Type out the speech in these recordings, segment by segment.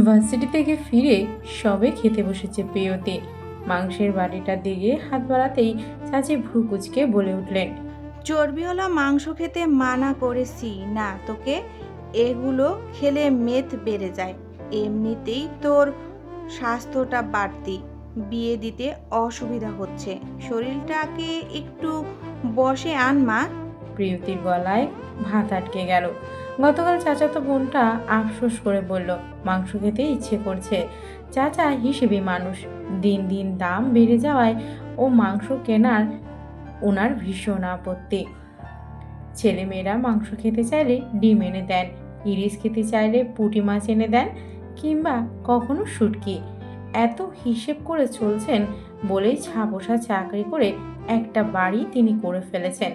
Varsity থেকে ফিরে সবে খেতে বসেছে প্রিয়তি। মাংসের বাটিটার দিকে হাত বাড়াতেই চাচি ভ্রু কুঁচকে বলে উঠলেন, চর্বিওয়ালা মাংস খেতে মানা করেছি না তোকে? এগুলো খেলে মেদ বেড়ে যায়। এমনিতেই তোর স্বাস্থ্যটা বাড়তি, বিয়ে দিতে অসুবিধা হচ্ছে। শরীরটাকে একটু বশে আন মা। প্রিয়তির গলায় ভাত আটকে গেল। গতকাল চাচাতো বোনটা আফসোস করে বলল, মাংস খেতে ইচ্ছে করছে। চাচা হিসেবে মানুষ, দিন দিন দাম বেড়ে যাওয়ায় ও মাংস কেনার ওনার ভীষণ আপত্তি। ছেলেমেয়েরা মাংস খেতে চাইলে ডিম এনে দেন, ইলিশ খেতে চাইলে পুঁটি মাছ এনে দেন, কিংবা কখনো শুটকি। এত হিসেব করে চলছেন বলেই ছাপোষা চাকরি করে একটা বাড়ি তিনি করে ফেলেছেন।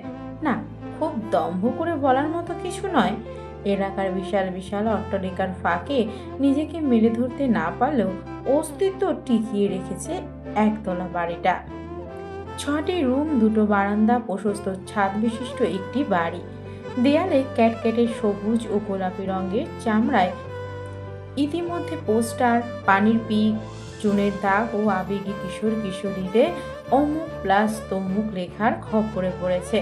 না, খুব দম্ভ করে বলার মতো কিছু নয়। এলাকার বিশাল বিশাল অট্টালিকার ফাঁকে নিজেকে মেলে ধরতে না পারলেও অস্তিত্ব টিকিয়ে রেখেছে একতলা বাড়িটা। 6টি রুম, 2টো বারান্দা, প্রশস্ত ছাদ বিশিষ্ট একটি বাড়ি। দেয়ালে ক্যাটক্যাটের সবুজ ও গোলাপি রঙের চামড়ায় ইতিমধ্যে পোস্টার, পানির পিক, চুনের দাগ ও আবেগী কিশোর কিশোরীদের অমুক প্লাস তমুক লেখার খপ্পরে পড়েছে।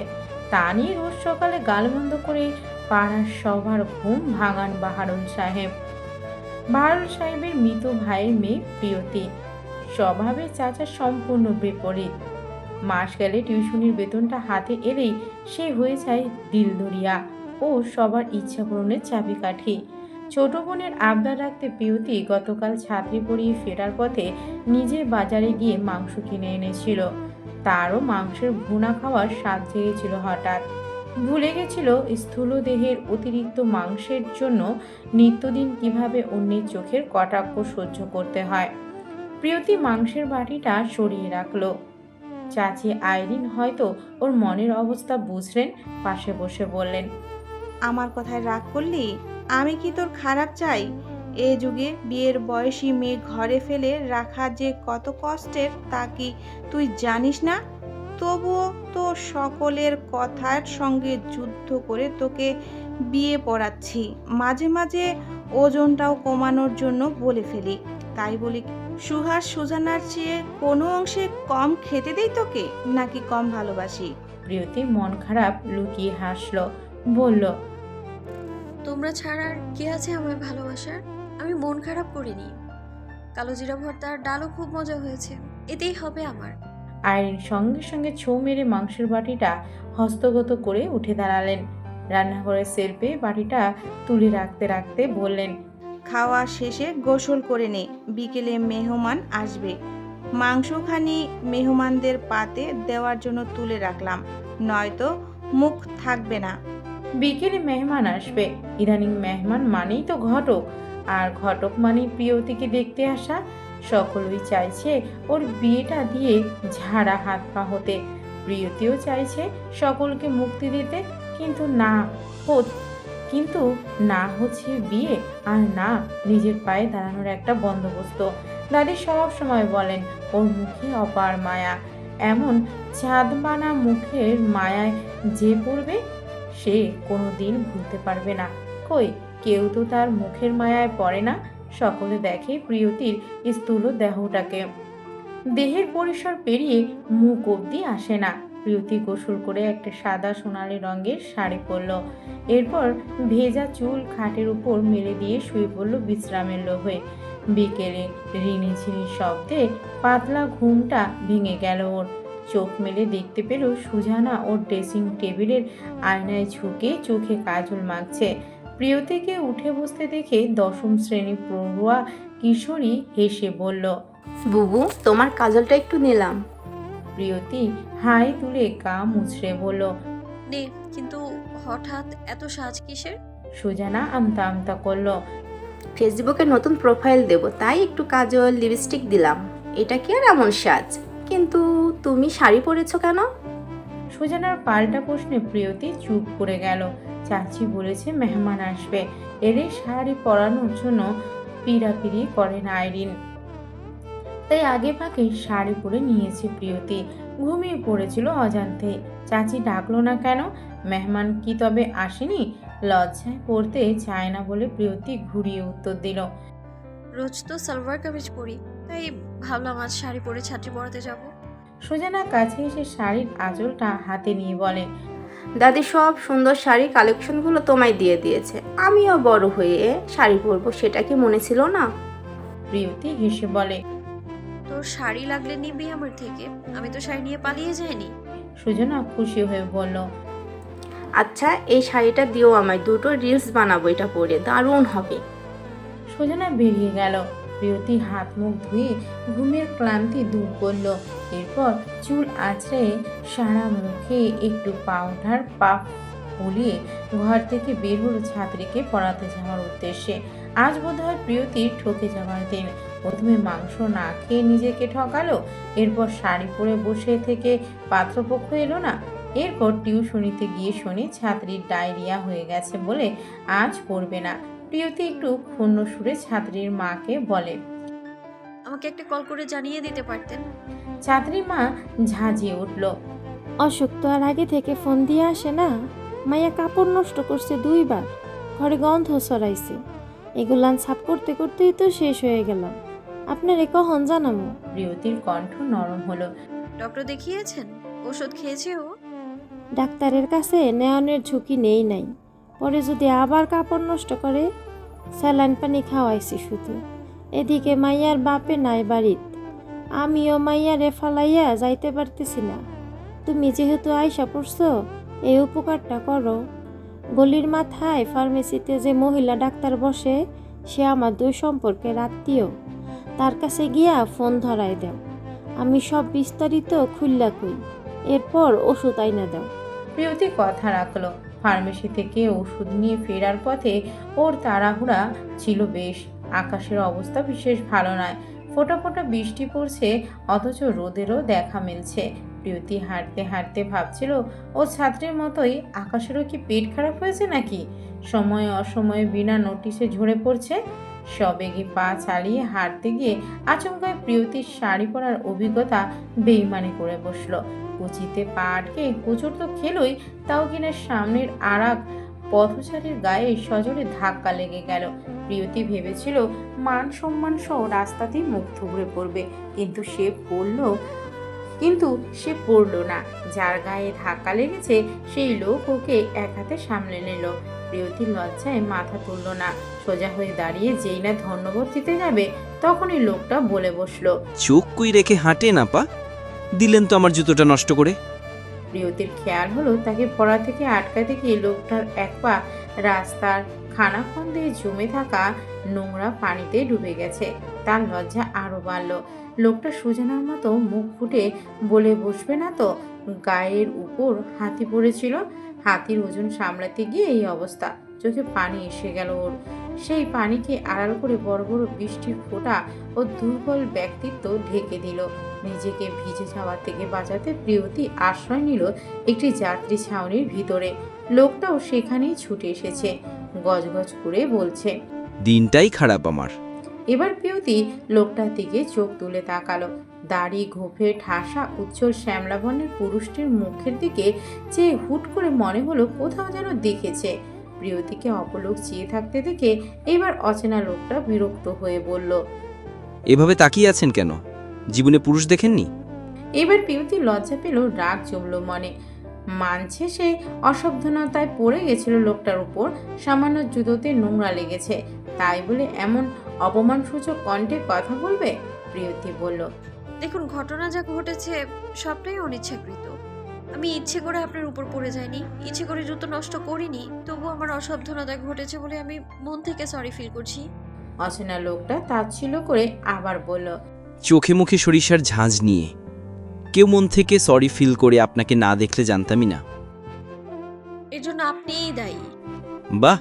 তা নিয়ে রোজ সকালে গালমন্দ করে পাড়ার সবার ঘুম ভাঙান বাহারুল সাহেব। বাহারুল সাহেবের মৃত ভাইয়ের মেয়ে প্রিয়তি। স্বভাবে চাচা সম্পূর্ণ বিপরীত। মাস গেলে টিউশনির বেতনটা হাতে এলেই সে হয়ে যায় দিলদরিয়া ও সবার ইচ্ছা পূরণের চাবিকাঠি। ছোট বোনের আবদার রাখতে প্রিয়তি গতকাল ছাত্রী পড়িয়ে ফেরার পথে নিজে বাজারে গিয়ে মাংস কিনে এনেছিল। তারও মাংসের ভুনা খাওয়ার স্বাদ জেগেছিল হঠাৎ। ভুলে গেছিল স্থূল দেহের অতিরিক্ত মাংসের জন্য নিত্যদিন কিভাবে অন্যের চোখের কটাক্ষ সহ্য করতে হয়। প্রিয়তি মাংসের বাটিটা সরিয়ে রাখলো। চাচি আইরিন হয়তো ওর মনের অবস্থা বুঝলেন, পাশে বসে বললেন, আমার কথায় রাগ করলি? আমি কি তোর খারাপ চাই? এ যুগে বিয়ের বয়সী মেয়ে ঘরে ফেলে রাখা যে কত কষ্টের তা কি তুই জানিস না? তবুও তো সকলের কথার সঙ্গে যুদ্ধ করে তোকে বিয়ে পড়াচ্ছি। মাঝে মাঝে ওজনটাও কমানোর জন্য বলে ফেলি। তাই বলি সুহাস সুজানার চেয়ে কোনো অংশে কম খেতে দেই তোকে, নাকি কম ভালোবাসি? প্রিয়তি মন খারাপ লুকিয়ে হাসলো, বলল, তোমরা ছাড়া আর কে আছে আমায় ভালোবাসার? আমি মন খারাপ করিনি। কালো জিরা ভর্তার ডালও খুব মজা হয়েছে, এতেই হবে আমার। আইরিন সঙ্গে সঙ্গে ছোঁ মেরে মাংসের বাটিটা হস্তগত করে উঠে দাঁড়ালেন। রান্নাঘরের সেলফে বাটিটা তুলে রাখতে রাখতে বললেন, খাওয়া শেষে গোসল করে নে, বিকেলে মেহমান আসবে। মাংসখানি মেহমানদের পাতে দেওয়ার জন্য তুলে রাখলাম, নয়তো মুখ থাকবে না। বিকেলে মেহমান আসবে। ইদানিং মেহমান মানেই তো ঘটক, আর ঘটক মানেই প্রিয়তিকে দেখতে আসা। সকলেই চাইছে ওর বিয়েটা দিয়ে ঝাড়া হাত পা হতে। প্রিয়তিও চাইছে সকলকে মুক্তি দিতে, কিন্তু না কিন্তু না হচ্ছে বিয়ে, আর না নিজের পায়ে দাঁড়ানোর একটা বন্দোবস্ত। দাদি সব সময় বলেন ওর মুখে অপার মায়া। এমন চাঁদবানা মুখের মায়ায় যে পড়বে সে কোনো দিন ভুলতে পারবে না। কই, কেউ তো তার মুখের মায়ায় পড়ে না। সকলে দেখে প্রিয়তির স্থূল দেহটাকে, দেহের পরিসর পেরিয়ে মুখ অবধি আসে না। প্রিয়তি গোসল করে একটা সাদা সোনালি রঙের শাড়ি পরল। এরপর ভেজা চুল খাটের উপর মেলে দিয়ে শুয়ে পড়ল বিশ্রামের লোভে। বিকেলে রিনিঝিনি শব্দে পাতলা ঘুমটা ভেঙে গেল ওর। চোখ মেলে দেখতে পেল সুজানা ওর ড্রেসিং টেবিলের আয়নায় ঝুঁকে চোখে কাজল মাখছে। প্রিয়তিকে উঠে বসতে দেখে 10ম শ্রেণী পড়ুয়া কিশোরী হেসে বলল, বুবু, তোমার কাজলটা একটু নিলাম। প্রিয়তি হাই তুলে গা মুছড়ে বলল, নে, কিন্তু হঠাৎ এত সাজ কিসের? সুজানা আমতা আমতা করল, ফেসবুকে নতুন প্রোফাইল দেব, তাই একটু কাজল লিপস্টিক দিলাম। এটা কি আর এমন সাজ? কিন্তু তুমি শাড়ি পরেছো কেন? সুজানার পাল্টা প্রশ্নে প্রিয়তি চুপ করে গেল। চাচি বলেছে মেহমান আসবে, এদের শাড়ি পরানোর জন্য পিড়াপিড়ি করেন আইরিন, তাই আগে ভাগে শাড়ি পরে নিয়েছে প্রিয়তি। ঘুমিয়ে পড়েছিল অজান্তে। চাচি ডাকলো না কেন? মেহমান কি তবে আসেনি? লজ্জায় পড়তে চায় না বলে প্রিয়তি ঘুরিয়ে উত্তর দিল। রোজ তো সালোয়ার কামিজ পরি, তাই ভাবলাম আজ শাড়ি পরে ছাত্রী পড়াতে যাব। সুজানা কাছে এসে শাড়ির আঁচলটা হাতে নিয়ে বলে, দাদি সব সুন্দর শাড়ি কালেকশনগুলো তোমায় দিয়ে দিয়েছে। আমিও বড় হয়ে শাড়ি পরবো, সেটা কি মনে ছিল না? প্রিয়তি হেসে বলে। তোর শাড়ি লাগলে নিবি আমার থেকে, আমি তো শাড়ি নিয়ে পালিয়ে যাইনি। সুজনা খুশি হয়ে বলল, আচ্ছা, এই শাড়িটা দিও আমায়, দুটো রিলস বানাবো এটা পরে, দারুণ হবে। সুজনা বেরিয়ে গেল। প্রিয়তি হাত মুখ ধুয়ে ঘুমের ক্লান্তি দূর করল। এরপর চুল আঁচড়ে সারা মুখে একটু পাউডার পাফ ফুলিয়ে ঘর থেকে বের হলো ছাত্রীকে পড়াতে যাওয়ার উদ্দেশ্যে। আজ বোধহয় প্রিয়তির ঠকে যাওয়ার দিন। প্রথমে মাংস না খেয়ে নিজেকে ঠকালো, এরপর শাড়ি পরে বসে থেকে পাত্রপক্ষ এলো না। এরপর টিউশনিতে গিয়ে শুনি ছাত্রীর ডায়রিয়া হয়ে গেছে বলে আজ পড়বে না। প্রিয়তি একটু ক্ষুণ্ণ সুরে ছাত্রীর মাকে বলে, আমাকে একটা কল করে জানিয়ে দিতে পারতেন। ছাত্রীর মা ঝাঁঝিয়ে উঠল। অসুখ তো আর আগে থেকে ফোন দিয়ে আসে না। মাইয়া কাপড় নষ্ট করছে 2 বার, ঘরে গন্ধ ছড়াইছে। এগুলান সাফ করতে করতেই তো শেষ হয়ে গেলাম। আপনারে কখন জানামো? প্রিয়তির কণ্ঠ নরম হলো। ডক্টর দেখিয়েছেন? ওষুধ খেয়েছে ও? ডাক্তারের কাছে নেওয়ানোর ঝুঁকি নেই নাই, পরে যদি আবার কাপড় নষ্ট করে। স্যালাইন পানি খাওয়াইছি শুধু। এদিকে মাইয়ার বাপে নাই বাড়িত, আমিও মাইয়ারে ফালাইয়া যাইতে পারতেছি না। তুমি যেহেতু আইসা পড়ছো, এই উপকারটা করো। গলির মাথায় ফার্মেসিতে যে মহিলা ডাক্তার বসে, সে আমার 2 সম্পর্কের আত্মীয়। তার কাছে গিয়া ফোন ধরায় দাও, আমি সব বিস্তারিত খুললা কই, এরপর ওষুধ আইনা দাও। প্রিয়তি কথা রাখলো। ফার্মেসি থেকে ওষুধ নিয়ে ফেরার পথে ওর তাড়াহুড়া ছিল বেশ। আকাশের অবস্থা বিশেষ ভালো নয়, ফোঁটা ফোঁটা বৃষ্টি পড়ছে, অথচ রোদেরও দেখা মিলছে। প্রিয়তি হাঁটতে হাঁটতে ভাবছিল, ও ছাত্রের মতোই আকাশেরও কি পেট খারাপ হয়েছে নাকি? সময়ে অসময়ে বিনা নোটিশে ঝরে পড়ছে। সবেগে পা চালিয়ে হাঁটতে গিয়ে আচমকায় প্রিয়তির শাড়ি পরার অভিজ্ঞতা বেইমানি করে বসলো। কুচিতে পা আটকে কুচুর তো খেলোই, তাও কিনা সামনের আরাক পথচারীর গায়ে সজোরে ধাক্কা লেগে গেল। প্রিয়তি ভেবেছিল মান সম্মান সহ রাস্তাতেই মুখ থুবড়ে পড়বে, কিন্তু সে পড়ল না। যার গায়ে ধাক্কা লেগেছে সেই লোক ওকে এক হাতে সামলে নিল। প্রিয়তির লজ্জায় মাথা তুলল না। সোজা হয়ে দাঁড়িয়ে যেই না ধন্যবাদ দিতে যাবে, তখনই লোকটা বলে বসলো, চোখ কই রেখে হাঁটে না পা, দিলেন তো আমার জুতোটা নষ্ট করে। প্রিয়তির খেয়াল হলো তাকে পড়া থেকে আটকাতে গিয়ে লোকটার এক পা রাস্তার খানাখন্দে জমে থাকা নোংরা পানিতে ডুবে গেছে। তার লজ্জা আরো বাড়ল। লোকটা সুজানার মতো মুখ ফুটে বলে বসবে না তো? গায়ের উপর হাতি পড়েছিল, হাতির ওজন সামলাতে গিয়ে এই অবস্থা। চোখে পানি এসে গেল ওর। সেই পানিকে আড়াল করে বড় বড় বৃষ্টির ফোঁটা ও দুর্বল ব্যক্তিত্ব ঢেকে দিল। নিজেকে ভিজে যাওয়া থেকে বাঁচাতে প্রিয়তি আশ্রয় নিল একটি যাত্রী ছাউনির ভিতরে। লোকটাও সেখানেই ছুটে এসেছে, গজগজ করে বলছে, দিনটাই খারাপ আমার। এবার প্রিয়তি লোকটার দিকে চোখ তুলে তাকালো। দাড়ি গোঁফে ঠাসা উজ্জ্বল শ্যামলা বর্ণের পুরুষটির মুখের দিকে চেয়ে হুট করে মনে হলো কোথাও যেন দেখেছে। প্রিয়তিকে অপলোক চেয়ে থাকতে দেখে এবার অচেনা লোকটা বিরক্ত হয়ে বলল, এভাবে তাকিয়ে আছেন কেন? জীবনে পুরুষ দেখেননি? এবার প্রিয়তি লজ্জা পেল, রাগ জমল মনে। মানছে সে অসাবধানতায় পড়ে গেছিল লোকটার উপর, সামান্য জুতোতে নোংরা লেগেছে, তাই বলে এমন অপমানসূচক কণ্ঠে কথা বলবে? প্রিয়তি বলল, দেখুন, ঘটনা যা ঘটেছে সবটাই অনিচ্ছাকৃত। আমি ইচ্ছে করে আপনার উপর পড়ে যাইনি, ইচ্ছে করে জুতো নষ্ট করিনি, তবু আমার অসাবধানতা ঘটেছে বলে আমি মন থেকে সরি ফিল করছি। অচেনা লোকটা তাচ্ছিল্য করে আবার বলল, চোখে মুখে সরিষার ঝাঁঝ নিয়ে কেউ মন থেকে সরি ফিল করে আপনাকে না দেখলে জানতামই না। এর জন্য আপনিই দায়ী। বাহ,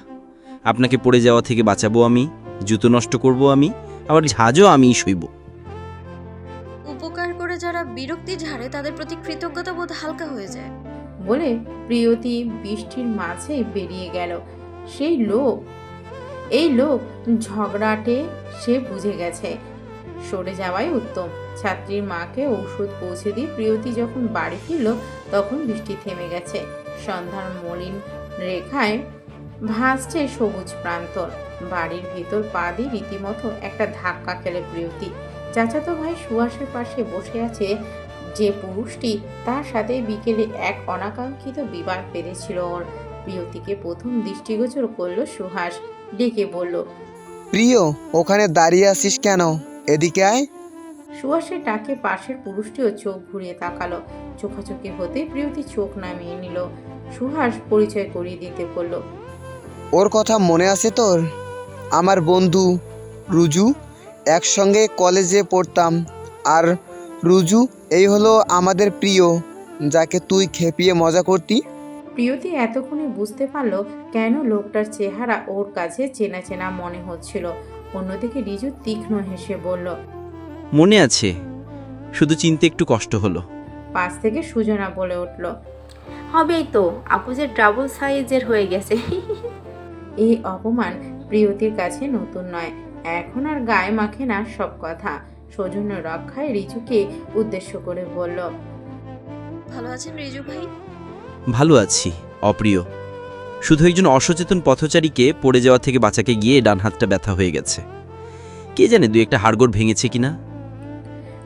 আপনাকে পড়ে যাওয়া থেকে বাঁচাবো আমি, জুতো নষ্ট করব আমি, আবার ঝাঁঝও আমিই সইব। উপকার করে যারা বিরক্তি ঝাড়ে তাদের প্রতি কৃতজ্ঞতা বোধ হালকা হয়ে যায়। বলে প্রিয়তি বৃষ্টির মাঝে বেরিয়ে গেল। এই লোক ঝগড়াটে সে বুঝে গেছে, সরে যাওয়াই উত্তম। ছাত্রীর মাকে ঔষধ পৌঁছে দিয়ে প্রিয়তি যখন বাড়ি ফিরল, তখন বৃষ্টি থেমে গেছে। সন্ধ্যার মলিন রেখায় ভাসছে সবুজ প্রান্তর। বাড়ির ভিতর পা দিয়ে রীতিমতো একটা ধাক্কা খেলে প্রিয়তি। চাচাতো ভাই সুহাসের পাশে বসে আছে যে পুরুষটি তার সাথে বিকেলে এক অনাকাঙ্ক্ষিত বিবাদ বেঁধেছিল ওর। প্রিয়তিকে প্রথম দৃষ্টিগোচর করলো সুহাস, ডেকে বলল, প্রিয়, ওখানে দাঁড়িয়ে আছিস কেন? এদিকে আয়। সুহাসের ডাকে পাশের পুরুষটিও চোখ ঘুরিয়ে তাকালো। চোখাচোখি হতে প্রিয়তি চোখ নামিয়ে নিল। সুহাস পরিচয় করিয়ে দিতে বলল, ওর কথা মনে আছে তোর? আমার বন্ধু রুজু, একসঙ্গে কলেজে পড়তাম। আর রুজু এই হলো আমাদের প্রিয়, যাকে তুই খেপিয়ে মজা করতি। প্রিয়তি এতক্ষণে বুঝতে পারলো কেন লোকটার চেহারা ওর কাছে চেনা চেনা মনে হচ্ছিল। অন্যদিকে রিজু তীক্ষ্ণ হেসে বলল, মনে আছে, শুধু চিনতে একটু কষ্ট হলো। পাশ থেকে সুজনা বলে উঠল, হবেই তো, আপু যে ডাবল সাইজের হয়ে গেছে। এই অপমান প্রিয়তির কাছে নতুন নয়। এখন আর গায়ে মাখে না সব কথা। সৌজন্য রক্ষায় রিজুকে উদ্দেশ্য করে বলল, ভালো আছেন রিজু ভাই? ভালো আছি অপ্রিয়, শুধু একজন অসচেতন পথচারীকে পড়ে যাওয়া থেকে বাঁচাকে গিয়ে ডান হাতটা ব্যথা হয়ে গেছে। কে জানে দুই একটা হাড়গোড় ভেঙেছে কিনা।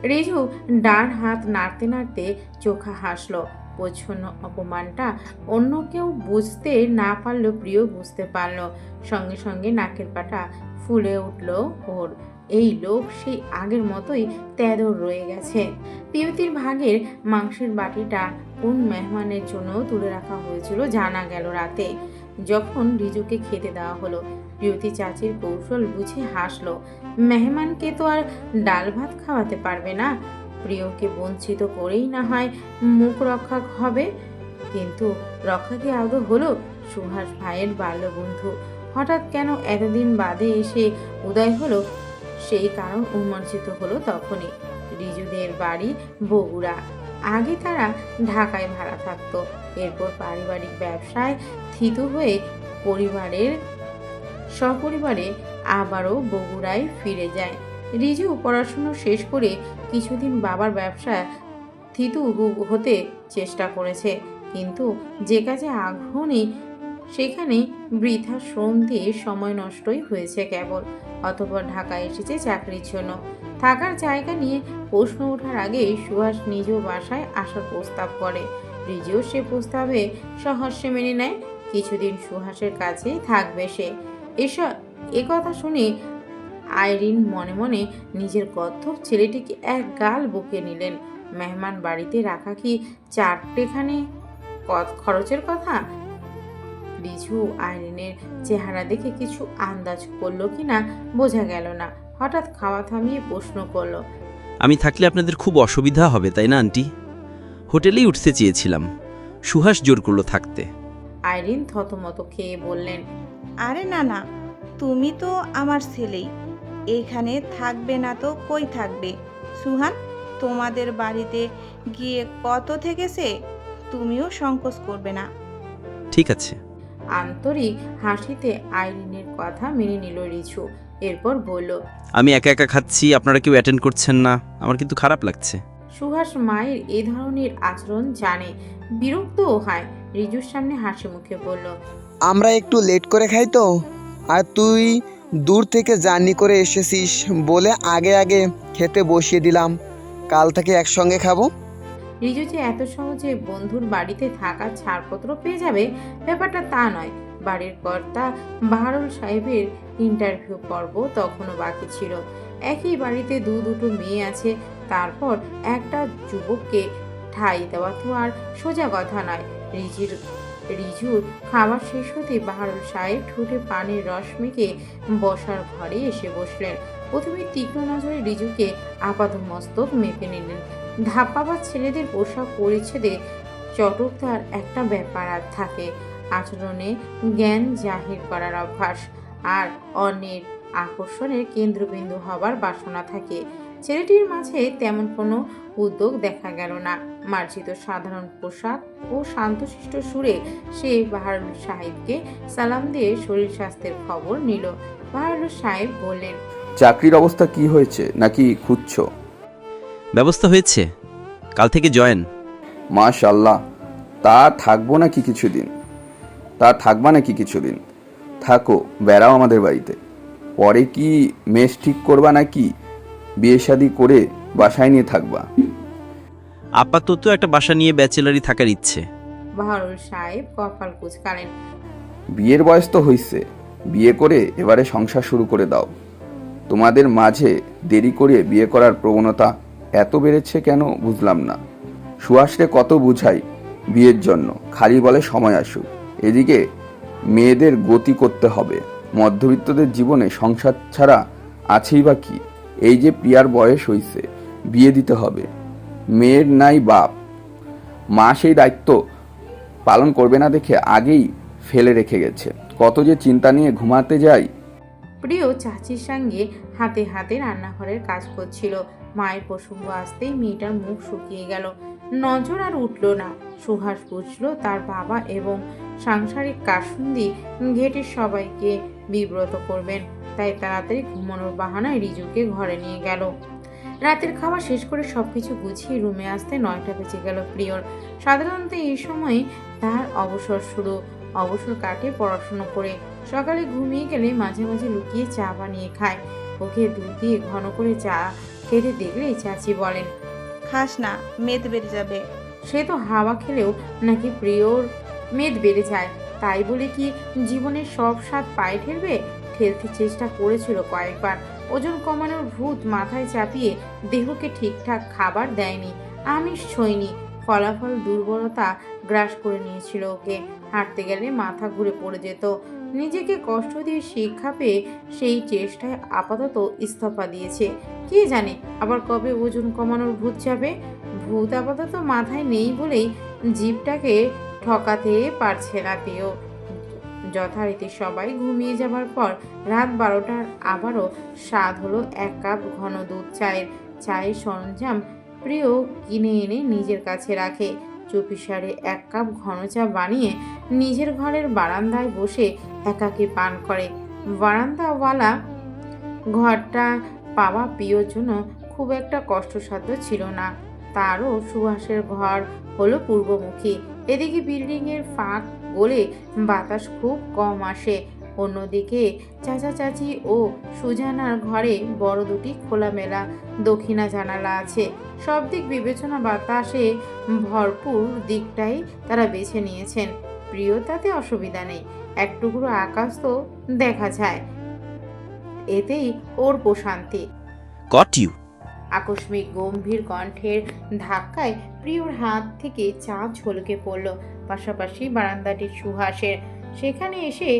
রিজু ডান হাত নাড়তে নাড়তে চোখা হাসলো। প্রচ্ছন্ন অপমানটা অন্য কেউ বুঝতে না পারলেও প্রিয় বুঝতে পারলো। সঙ্গে সঙ্গে নাকের পাটা ফুলে উঠল ওর। এই লোক সেই আগের মতোই তেদর রয়ে গেছে। প্রিয়তির ভাগের মাংসের বাটিটা কোন মেহমানের জন্য তুলে রাখা হয়েছিল জানা গেল রাতে, যখন রিজুকে খেতে দেওয়া হলো। প্রিয়তি চাচির কৌশল বুঝে হাসলো। মেহমানকে তো আর ডাল ভাত খাওয়াতে পারবে না, প্রিয়কে বঞ্চিত করেই না হয় মুখ রক্ষা হবে। কিন্তু রক্ষা কি আদৌ হলো? সুহাস ভাইয়ের বাল্যবন্ধু হঠাৎ কেন এতদিন বাদে এসে উদয় হলো, সেই কারণ উন্মোচিত হলো তখনই। রিজুদের বাড়ি বগুড়া, আগে তারা ঢাকায় ভাড়া থাকতো। এরপর পারিবারিক ব্যবসায় থিতু হয়ে সপরিবারে আবারও বগুড়ায় ফিরে যায়। রিজু পড়াশুনো শেষ করে কিছুদিন বাবার ব্যবসা থিতু হতে চেষ্টা করেছে, কিন্তু যে কাজে আগ্রহ নেই সেখানে বৃথা শ্রম দিয়ে সময় নষ্টই হয়েছে কেবল। অতঃপর ঢাকায় এসেছে চাকরির জন্য। থাকার জায়গা নিয়ে প্রশ্ন ওঠার আগেই সুহাস নিজ বাসায় আসার প্রস্তাব করে। রিজুও সে প্রস্তাবে সহর্ষে মেনে নেয়। কিছুদিন সুহাসের কাছেই থাকবে সে। কথা শুনে আইরিন মনে মনে নিজের কচ্ছপ ছেলেটিকে এক গাল বকে নিলেন। মেহমান বাড়িতে রাখা কি চারটেখানে খরচের কথা? রিজু আইরিনের চেহারা দেখে কিছু আন্দাজ করলো কিনা বোঝা গেল না। হঠাৎ খাওয়া থামিয়ে প্রশ্ন করলো, আমি থাকলে আপনাদের খুব অসুবিধা হবে তাই না আন্টি? হোটেলেই উঠতে চেয়েছিলাম, সুহাস জোর করলো থাকতে। আইরিন থতমত খেয়ে বললেন, আরে না না, তুমি তো আমার ছেলেই, এখানে থাকবে না তো কই থাকবে? সুহান তোমাদের বাড়িতে গিয়ে কত থেকেছে, তুমিও সংকোচ করবে না। ঠিক আছে। আন্তরিক হাসিতে আইরিনের কথা মেনে নিল রিজু। এরপর বলল, আমি একা একা খাচ্ছি, আপনারা কেউ অ্যাটেন্ড করছেন না, আমার কিন্তু খারাপ লাগছে। সুহাস মায়ের এ ধরনের আচরণ জানে, বিরক্তও হয়। রিজুর সামনে হাসি মুখে বলল, আমরা একটু লেট করে খাই তো, আর তুই দূর থেকে জার্নি করে এসেছিস বলে আগে আগে খেতে বসিয়ে দিলাম, কাল থেকে একসঙ্গে খাবো। রিজু যে এত সহজে বন্ধুর বাড়িতে থাকার ছাড়পত্র পেয়ে যাবে ব্যাপারটা তা নয়। বাড়ির কর্তা বাহারুল সাহেবের ইন্টারভিউ পর্ব তখনও বাকি ছিল। একই বাড়িতে দুটো মেয়ে আছে, তারপর একটা যুবককে ঠাঁই দেওয়া তো আর সোজা কথা নয়। রিজুর খাবার শেষ হতে বাহারুল সাহেব ঠোঁটে পানির রস মেখে বসার ঘরে এসে বসলেন। প্রথমে তীক্ষ্ণ নজরে রিজুকে আপাতমস্তক মেপে নিলেন। ধাপ্পাবাজ ছেলেদের পোশাক পরিচ্ছেদে চটকদার একটা ব্যাপার আর থাকে, আচরণে জ্ঞান জাহির করার অভ্যাস, আর অন্যের আকর্ষণের কেন্দ্রবিন্দু হবার বাসনা থাকে। ছেলেটির মাঝে তেমন কোনো উদ্যোগ দেখা গেল না। মার্জিত সাধারণ পোশাক ও শান্তশিষ্ট সুরে সে বাহারুল সাহেবকে সালাম দিয়ে শরীর স্বাস্থ্যের খবর নিল। বাহারুল সাহেব বললেন, চাকরির অবস্থা কি হয়েছে, নাকি খুঁজছো? ব্যবস্থা হয়েছে, কাল থেকে জয়েন। মাশাআল্লাহ, তা থাকবো নাকি কিছুদিন? তা থাকবা নাকি কিছুদিন? থাকো, বেড়াও আমাদের বাড়িতে। পরে কি মেস ঠিক করবা নাকি বিয়ে শাদি করে বাসায় নিয়ে থাকবা? আপাতত একটা বাসা নিয়ে ব্যাচেলারি থাকার ইচ্ছে। বাহারুল সাহেব কপাল কুঁচকালেন। বিয়ের বয়স তো হইছে, বিয়ে করে এবারে সংসার শুরু করে দাও। তোমাদের মাঝে দেরি করে বিয়ে করার প্রবণতা এত বেড়েছে কেন বুঝলাম না। সুহাসরে কত বুঝাই বিয়ের জন্য, খালি বলে সময় আসুক। এদিকে মেয়েদের গতি করতে হবে। মধ্যবিত্তদের জীবনে সংসার ছাড়া আছেই বা কি? এই যে প্রিয়ার বয়স হইছে, বিয়ে দিতে হবে। মেয়ের নাই বাপ, মা সেই দায়িত্ব পালন করবে না দেখে আগেই ফেলে রেখে গেছে। কত যে চিন্তা নিয়ে ঘুমাতে যাই। প্রিয় চাচির সঙ্গে হাতে হাতে রান্নাঘরের কাজ করছিল। মায়ের প্রসঙ্গ আসতেই মেয়েটার মুখ শুকিয়ে গেল, নজর আর উঠল না। সুহাস বুঝল তার বাবা এবং সাংসারিক কাসুন্দি ঘেটের সবাইকে বিব্রত করবেন, তাই তাড়াতাড়ি ঘুমানোর বাহানায় রিজুকে ঘরে নিয়ে গেল। রাতের খাওয়া শেষ করে সবকিছু গুছিয়ে রুমে আসতে 9টা বেজে গেল প্রিয়র। সাধারণত এই সময় তার অবসর শুরু। অবসর কাটে পড়াশুনো করে। সকালে ঘুমিয়ে গেলে মাঝে মাঝে লুকিয়ে চা বানিয়ে খায়। ওকে দুধ দিয়ে ঘন করে চা খেতে দেখলেই চাচি বলেন, খাস না, মেদ বেড়ে যাবে। সে তো হাওয়া খেলেও নাকি প্রিয়র মেদ বেড়ে যায়, তাই বলে কি জীবনের সব স্বাদ পায়ে ঠেলবে? ঠেলতে চেষ্টা করেছিল কয়েকবার। ওজন কমানোর ভূত মাথায় চাপিয়ে দেহকে ঠিকঠাক খাবার দেয়নি, আমিষ ছইনি। ফলাফল দুর্বলতা গ্রাস করে নিয়েছিল ওকে। হাঁটতে গেলে মাথা ঘুরে পড়ে যেত। নিজেকে কষ্ট দিয়ে শিক্ষা পেয়ে সেই চেষ্টায় আপাতত ইস্তফা দিয়েছে। কে জানে আবার কবে ওজন কমানোর ভূত যাবে। ভূত আপাতত মাথায় নেই বলেই জীবটাকে ঠকাতে পারছে না পেয়েও। যথারীতি সবাই ঘুমিয়ে যাবার পর রাত 12টার আবারও স্বাদ হলো 1 কাপ ঘন দুধ চায়ের। চায়ের সরঞ্জাম প্রিয় কিনে এনে নিজের কাছে রাখে। চুপিসারে 1 কাপ ঘন চা বানিয়ে নিজের ঘরের বারান্দায় বসে একাকী পান করে। বারান্দাওয়ালা ঘরটা পাওয়া প্রিয়র জন্য খুব একটা কষ্টসাধ্য ছিল না। তারও সুহাসের ঘর হলো পূর্বমুখী। এদিকে বিল্ডিংয়ের ফাঁক গলে বাতাস খুব কম আসে। অন্যদিকে চাচা চাচি ও সুজানার ঘরে বড় দুটি খোলামেলা দক্ষিণা জানালা আছে। সব দিক বিবেচনা বাতাসে ভরপুর দিকটাই তারা বেছে নিয়েছেন। প্রিয় তাতে অসুবিধা নেই, এক টুকরো আকাশ তো দেখা যায়, এতেই ওর প্রশান্তি। Got you. আকস্মিক গম্ভীর কণ্ঠের ধাক্কায় প্রিয়র হাত থেকে চা ঝলকে পড়ল। পাশাপাশি বারান্দাটি সুহাসের। সেখানে এসে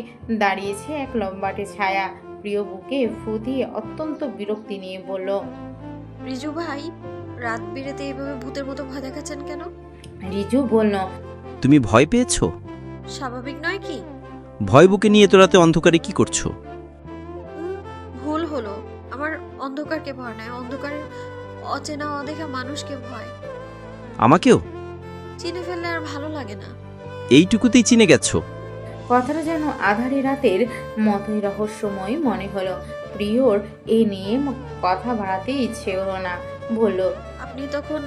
দাঁড়িয়েছে এক লম্বাটে ছায়া। প্রিয় বুকে ফু দিয়ে অত্যন্ত বিরক্তি নিয়ে বলল, রিজু ভাই, রাত বিরেতে এভাবে ভূতের মতো ভয় দেখাচ্ছেন কেন? রিজু বলল, তুমি ভয় পেয়েছো? স্বাভাবিক নয় কি? ভয় বুকে নিয়ে এত রাতে অন্ধকারে কি করছো? ভুল হলো। আমার অন্ধকারকে ভয় নয়, অন্ধকারের অচেনা অদেখা মানুষকে ভয়। আমাকেও চিনে ফেললে আর ভালো লাগে না। এইটুকুতেই চিনে গেছো? কথাটা যেন আধারি রাতের মতোই রহস্যময় মনে হলো। প্রিয়র এ নিয়ে কথা বাড়াতে ইচ্ছে হলো না। বলল, আপনি তখন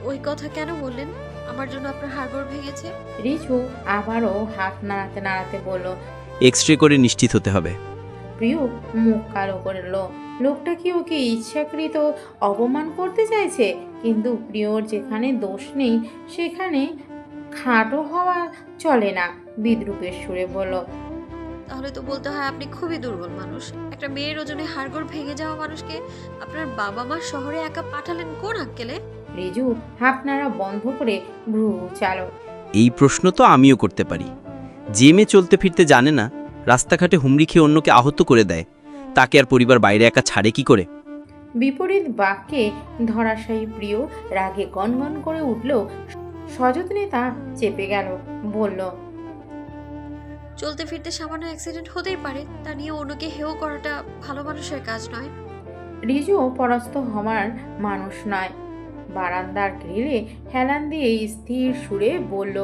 ওই কথা কেন বললেন? আমার জন্য আপনার হাড়গোড় ভেঙেছে? রিজু আবারও হাত নাড়াতে নাড়াতে বলল। এক্স-রে করে নিশ্চিত হতে হবে। প্রিয় মুখ কালো করল। লোকটা কি ওকে ইচ্ছাকৃত অপমান করতে চাইছে? কিন্তু প্রিয়র যেখানে দোষ নেই সেখানে খাটো হওয়া চলে না। বিদ্রুপের সুরে বলল, তাহলে তো বলতে হয় আপনি খুবই দুর্বল মানুষ। একটা মেয়ের ওজনে হাড়গোড় ভেঙে যাওয়া মানুষকে আপনার বাবা মা শহরে একা পাঠালেন কোন আক্কেলে? রিজু হাত নাড়া বন্ধ করে ভ্রু চালো। এই প্রশ্ন তো আমিও করতে পারি। যে মেয়ে চলতে ফিরতে জানে না, রাস্তাঘাটে হুমড়ি খেয়ে অন্যকে আহত করে দেয়, তাকে আর পরিবার বাইরে একা ছাড়ে কি করে? বিপরীত বাক্যে ধরাশায়ী প্রিয় রাগে গনগন করে উঠল। সযত্নে তা চেপে গেল। বলল, চলতে ফিরতে সামান্য অ্যাক্সিডেন্ট হতেই পারে, তা নিয়ে অন্যকে হেয় করাটা ভালো মানুষের কাজ নয়। রিজু পরাস্ত হওয়ার মানুষ নয়। বারান্দার গ্রিলে হেলান দিয়ে স্থির সুরে বলল,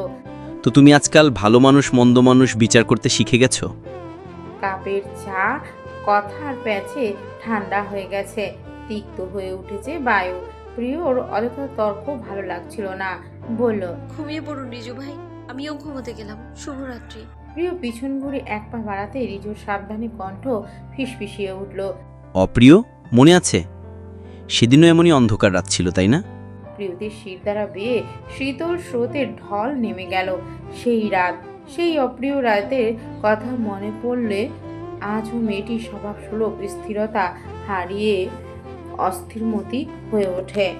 তো তুমি আজকাল ভালো মানুষ মন্দ মানুষ বিচার করতে শিখে গেছো? কাপের চা কথার প্যাচে ঠান্ডা হয়ে গেছে, তিক্ত হয়ে উঠেছে বায়ু। প্রিয়র অযথা তর্ক ভালো লাগছিল না। বলল, ঘুমিয়ে পড়ুন রিজু ভাই, আমিও ঘুমোতে গেলাম। শুভরাত্রি। প্রিয় পিছন ঘুরে এক পা বাড়াতে রিজুর সাবধানী কণ্ঠ ফিসফিসিয়ে উঠল। অপ্রিয়, মনে আছে সেদিনও এমনই অন্ধকার রাত ছিল, তাই না? প্রিয়তির শির দ্বারা বেয়ে শীতল স্রোতের ঢল নেমে গেল। সেই রাত, সেই অপ্রিয় রাতের কথা মনে পড়লে আজও মেয়েটির স্বভাব সুলভ স্থিরতা হারিয়ে অস্থিরমতি হয়ে ওঠে।